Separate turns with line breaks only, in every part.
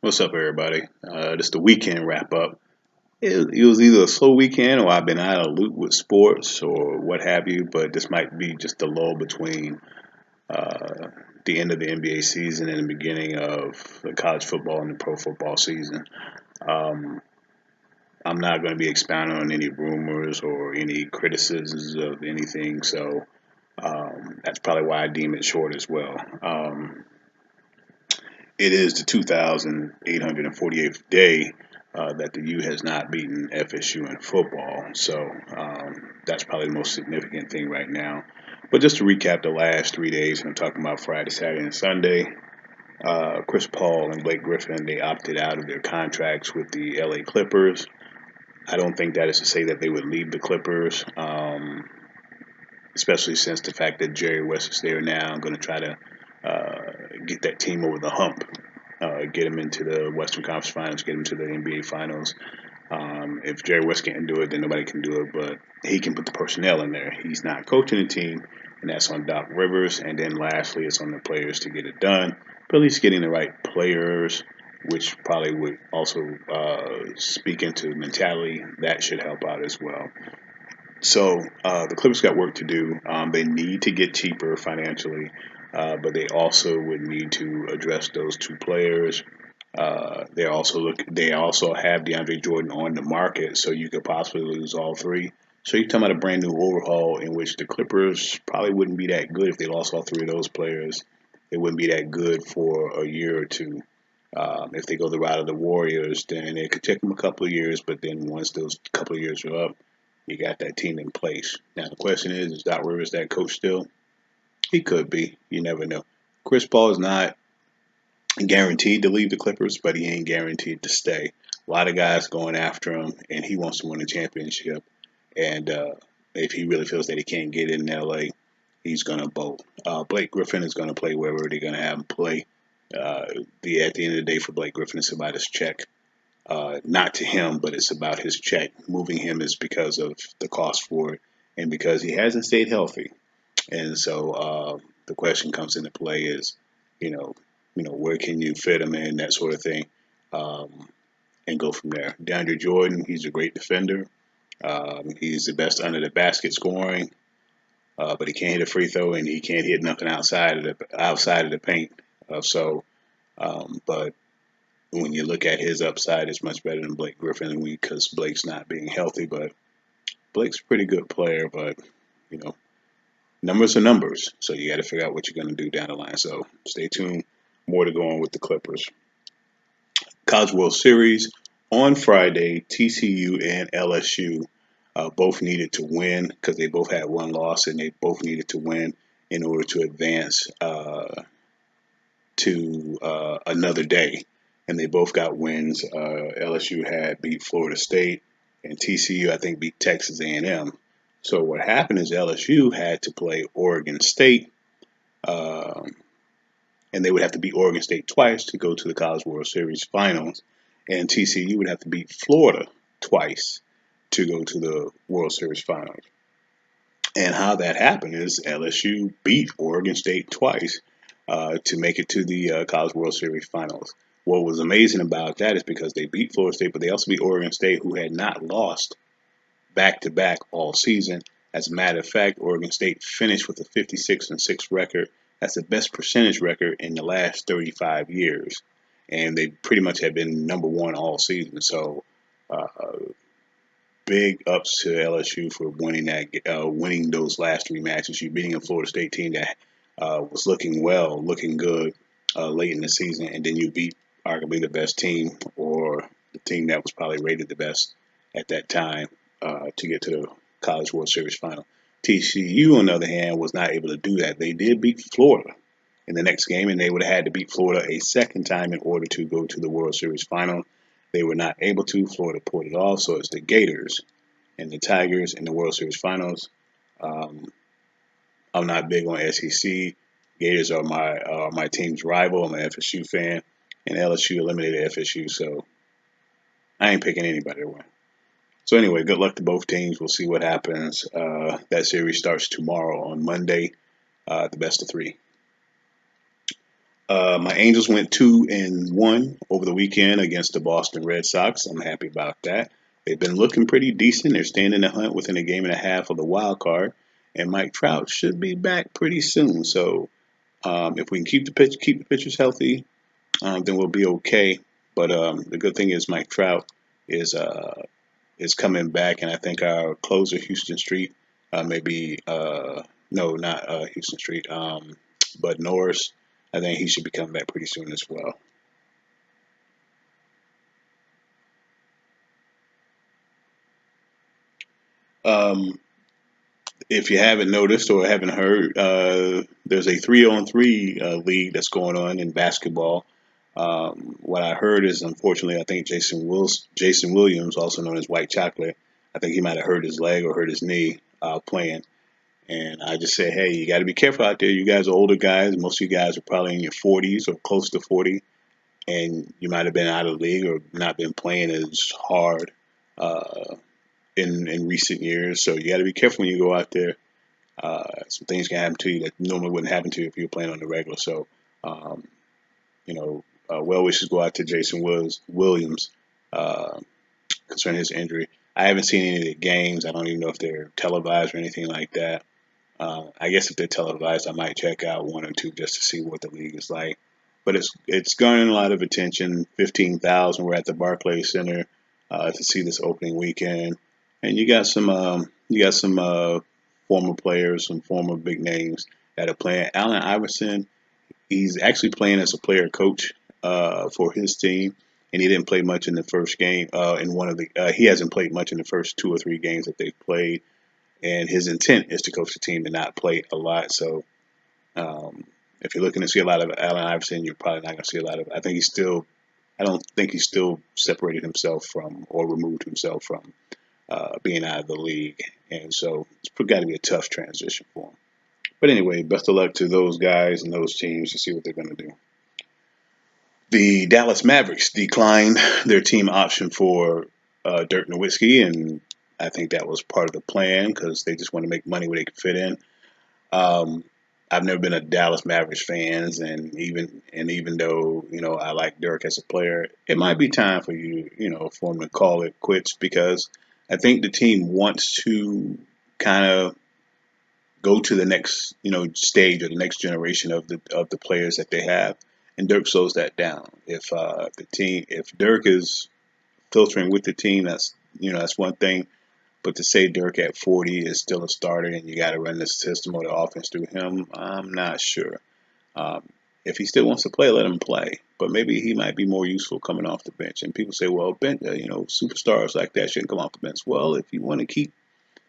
What's up, everybody? Just the weekend wrap up. It was either a slow weekend or I've been out of loop with sports or what have you, but this might be just the lull between uh, the end of the NBA season and the beginning of the college football and the pro football season. Um, I'm not going to be expounding on any rumors or any criticisms of anything, so that's probably why I deem it short as well. It is the 2,848th day that the U has not beaten FSU in football. So that's probably the most significant thing right now. But just to recap the last 3 days, and I'm talking about Friday, Saturday, and Sunday. Chris Paul and Blake Griffin, they opted out of their contracts with the LA Clippers. I don't think that is to say that they would leave the Clippers, especially since the fact that Jerry West is there now, going to try to get that team over the hump, get them into the Western Conference Finals, get them to the NBA Finals. If Jerry West can't do it, then nobody can do it. But he can put the personnel in there. He's not coaching the team, and that's on Doc Rivers. And then lastly, it's on the players to get it done. But at least getting the right players, which probably would also speak into mentality, that should help out as well. So the Clippers got work to do. They need to get cheaper financially, but they also would need to address those two players. They also have DeAndre Jordan on the market, so you could possibly lose all three. So you're talking about a brand new overhaul in which the Clippers probably wouldn't be that good if they lost all three of those players. They wouldn't be that good for a year or two. If they go the route of the Warriors, then it could take them a couple of years, but then once those couple of years are up, you got that team in place. Now the question is Doc Rivers that coach still? He could be. You never know. Chris Paul is not guaranteed to leave the Clippers, but he ain't guaranteed to stay. A lot of guys going after him, and he wants to win a championship. And if he really feels that he can't get in LA, he's going to bolt. Blake Griffin is going to play wherever they're going to have him play. At the end of the day, for Blake Griffin, it's about his check. Not to him, but it's about his check. Moving him is because of the cost for it, and because he hasn't stayed healthy. And so the question comes into play is, you know, where can you fit him in, that sort of thing, um, and go from there. DeAndre Jordan, he's a great defender. He's the best under the basket scoring, but he can't hit a free throw and he can't hit nothing outside of the paint. But when you look at his upside, it's much better than Blake Griffin because Blake's not being healthy. But Blake's a pretty good player, but you know, numbers are numbers. So you got to figure out what you're going to do down the line. So stay tuned. More to go on with the Clippers. College World Series on Friday. TCU and LSU both needed to win because they both had one loss and they both needed to win in order to advance to another day. And they both got wins. LSU had beat Florida State, and TCU I think beat Texas A&M. So what happened is LSU had to play Oregon State, um, and they would have to beat Oregon State twice to go to the College World Series finals, and TCU would have to beat Florida twice to go to the World Series finals. And how that happened is LSU beat Oregon State twice to make it to the College World Series finals. What was amazing about that is because they beat Florida State, but they also beat Oregon State, who had not lost back to back all season. As a matter of fact, Oregon State finished with a 56-6 record. That's the best percentage record in the last 35 years, and they pretty much have been number one all season. So, uh, big ups to LSU for winning those last three matches. You beating a Florida State team that was looking well, looking good late in the season, and then you beat arguably the best team or the team that was probably rated the best at that time to get to the College World Series final. TCU, on the other hand, was not able to do that. They did beat Florida in the next game, and they would have had to beat Florida a second time in order to go to the World Series final. They were not able to. Florida pulled it off, so it's the Gators and the Tigers in the World Series finals. Um, I'm not big on SEC. Gators are my team's rival. I'm an FSU fan, and LSU eliminated FSU, so I ain't picking anybody to win. So anyway, good luck to both teams. We'll see what happens. That series starts tomorrow on Monday, the best of three. My Angels went 2-1 over the weekend against the Boston Red Sox. I'm happy about that. They've been looking pretty decent. They're staying in the hunt within a game and a half of the wild card, and Mike Trout should be back pretty soon. So if we can keep the pitchers healthy, then we'll be okay. But the good thing is Mike Trout is uh, is coming back, and I think our closer Houston Street, maybe no, not Houston Street, but Norris. I think he should be coming back pretty soon as well. Um, if you haven't noticed or haven't heard, there's a 3-on-3 league that's going on in basketball. What I heard is, unfortunately, I think Jason Williams, also known as White Chocolate, I think he might have hurt his leg or hurt his knee playing. And I just say, hey, you got to be careful out there. You guys are older guys. Most of you guys are probably in your 40s or close to 40, and you might have been out of the league or not been playing as hard uh, in recent years. So you got to be careful when you go out there. Some things can happen to you that normally wouldn't happen to you if you were playing on the regular. So, um, well wishes go out to Williams uh, concerning his injury. I haven't seen any of the games. I don't even know if they're televised or anything like that. I guess if they're televised, I might check out one or two just to see what the league is like. But it's garnering a lot of attention. 15,000 were at the Barclays Center to see this opening weekend, and you got some former players, some former big names that are playing. Allen Iverson, he's actually playing as a player coach for his team, and he didn't play much in the first game. In one of the he hasn't played much in the first two or three games that they've played, and his intent is to coach the team to not play a lot. So um, if you're looking to see a lot of Allen Iverson, you're probably not going to see a lot of. I don't think he's still separated himself from or removed himself from being out of the league, and so it's got to be a tough transition for him. But anyway, best of luck to those guys and those teams to see what they're going to do. The Dallas Mavericks declined their team option for Dirk Nowitzki, and I think that was part of the plan because they just want to make money where they can fit in. Um, I've never been a Dallas Mavericks fans, and even though I like Dirk as a player, it might be time for for him to call it quits because I think the team wants to kind of go to the next stage or the next generation of the players that they have, and Dirk slows that down. If Dirk is filtering with the team, that's one thing. But to say Dirk at 40 is still a starter and you got to run the system or the offense through him, I'm not sure. Um, if he still wants to play, let him play. But maybe he might be more useful coming off the bench. And people say, well, superstars like that shouldn't come off the bench. Well, if you want to keep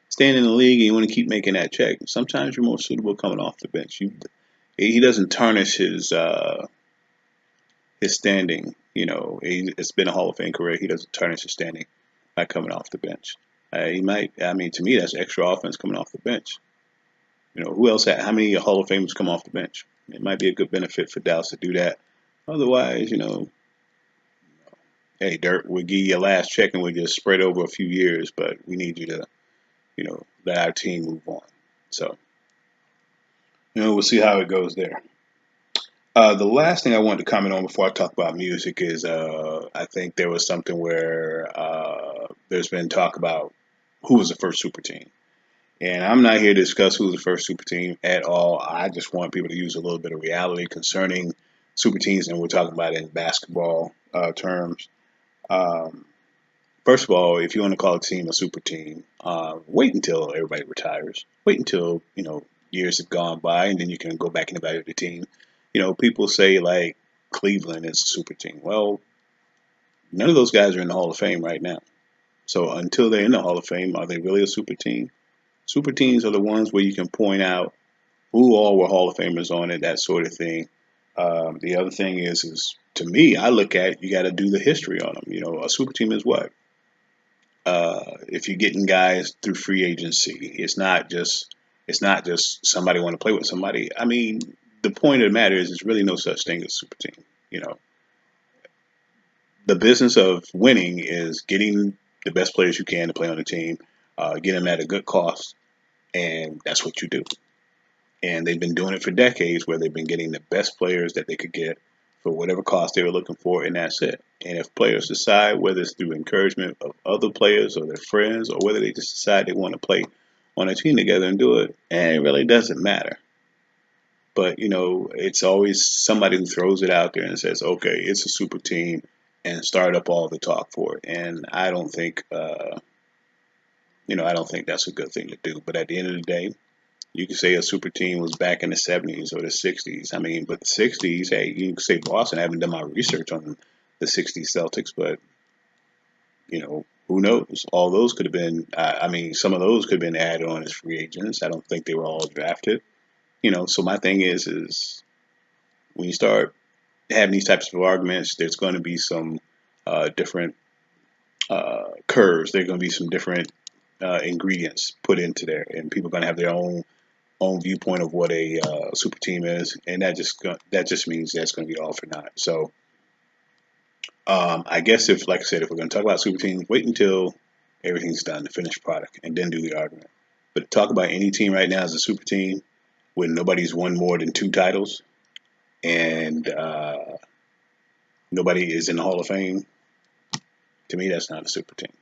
staying in the league and you want to keep making that check, sometimes you're more suitable coming off the bench. He doesn't tarnish his standing. It's been a Hall of Fame career. He doesn't tarnish his standing by coming off the bench. He might. I mean, to me, that's extra offense coming off the bench. Who else? How many Hall of Famers come off the bench? It might be a good benefit for Dallas to do that. Otherwise, hey, Dirk, we'll give you your last check and we'll just spread over a few years, but we need you to, let our team move on. So, we'll see how it goes there. The last thing I wanted to comment on before I talk about music is I think there was something where there's been talk about who was the first super team. And I'm not here to discuss who's the first super team at all. I just want people to use a little bit of reality concerning super teams, and we're talking about it in basketball terms. Um, First of all, if you want to call a team a super team, wait until everybody retires. Wait until years have gone by, and then you can go back and evaluate the team. People say like Cleveland is a super team. Well, none of those guys are in the Hall of Fame right now. So until they're in the Hall of Fame, are they really a super team? Super teams are the ones where you can point out who all were Hall of Famers on it, that sort of thing. The other thing is to me, I look at you got to do the history on them. A super team is what? If you're getting guys through free agency, it's not just somebody want to play with somebody. I mean, the point of the matter is, there's really no such thing as super team. You know, the business of winning is getting the best players you can to play on the team, get them at a good cost, and that's what you do. And they've been doing it for decades where they've been getting the best players that they could get for whatever cost they were looking for, and that's it. And if players decide, whether it's through encouragement of other players or their friends, or whether they just decide they want to play on a team together and do it, it really doesn't matter. But it's always somebody who throws it out there and says, "Okay, it's a super team," and start up all the talk for it. And I don't think that's a good thing to do. But at the end of the day, you could say a super team was back in the '70s or the '60s. I mean, but the '60s, hey, you could say Boston. I haven't done my research on the '60s Celtics, but who knows? All those could have been. I mean, some of those could have been added on as free agents. I don't think they were all drafted. So my thing is when you start having these types of arguments, there's going to be some different curves. There's going to be some different ingredients put into there, and people are going to have their own viewpoint of what a super team is, and that just means that's going to be all for naught. So I guess if, like I said, if we're going to talk about super teams, wait until everything's done, the finished product, and then do the argument. But to talk about any team right now as a super team when nobody's won more than two titles and nobody is in the Hall of Fame, to me, that's not a super team.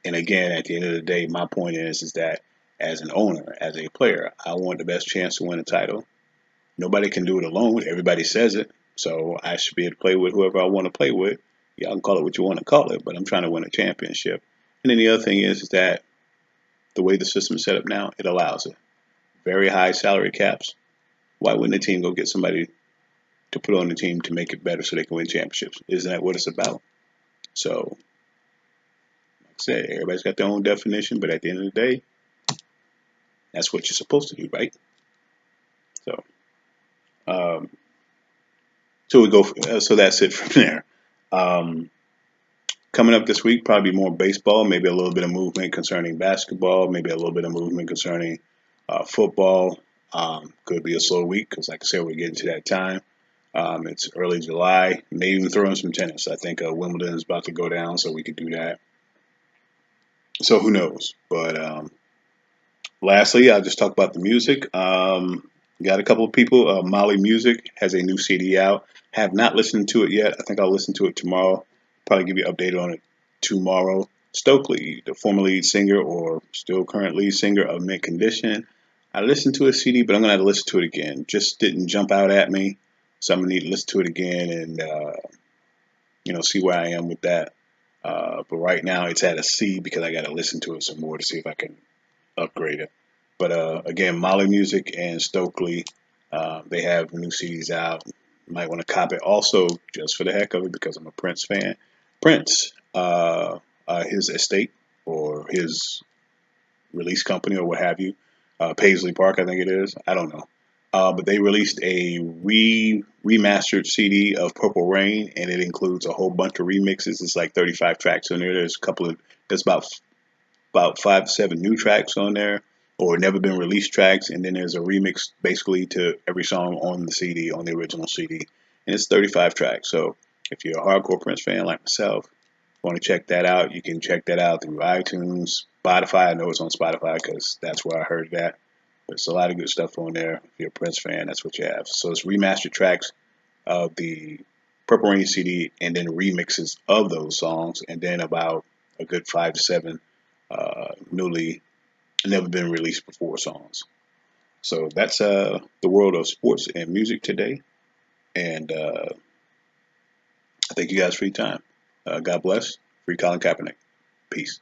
And again, at the end of the day, my point is that as an owner, as a player, I want the best chance to win a title. Nobody can do it alone. Everybody says it. So I should be able to play with whoever I want to play with. Y'all can call it what you want to call it, but I'm trying to win a championship. And then the other thing is that the way the system is set up now, it allows it. Very high salary caps. Why wouldn't a team go get somebody to put on the team to make it better so they can win championships? Isn't that what it's about? So, like I said, everybody's got their own definition, but at the end of the day, that's what you're supposed to do, right? So, um, so that's it from there. Um, Coming up this week, probably more baseball, maybe a little bit of movement concerning basketball, maybe a little bit of movement concerning football. Could be a slow week because, like I said, we're getting to that time. It's early July. Maybe even throw in some tennis. I think Wimbledon is about to go down, so we could do that. So who knows? But lastly, I'll just talk about the music. Got a couple of people. Molly Music has a new CD out. Have not listened to it yet. I think I'll listen to it tomorrow. Probably give you an update on it tomorrow. Stokely, the former lead singer or still current lead singer of Mint Condition. I listened to a CD, but I'm gonna have to listen to it again. Just didn't jump out at me, so I'm gonna need to listen to it again and see where I am with that. But right now it's at a C because I got to listen to it some more to see if I can upgrade it. But again, Molly Music and Stokely, they have new CDs out. Might want to cop it. Also, just for the heck of it, because I'm a Prince fan. Prince, his estate or his release company or what have you, Paisley Park, I think it is. I don't know. But they released a remastered CD of Purple Rain, and it includes a whole bunch of remixes. It's like 35 tracks on there. There's about 5 to 7 new tracks on there, or never been released tracks, and then there's a remix basically to every song on the CD, on the original CD, and it's 35 tracks. So if you're a hardcore Prince fan like myself, want to check that out, you can check that out through iTunes, Spotify. I know it's on Spotify because that's where I heard that. But it's a lot of good stuff on there. If you're a Prince fan, that's what you have. So it's remastered tracks of the Purple Rain CD, and then remixes of those songs, and then about a good 5 to 7 newly never been released before songs. So that's the world of sports and music today. And I thank you guys for your time. God bless. Free Colin Kaepernick. Peace.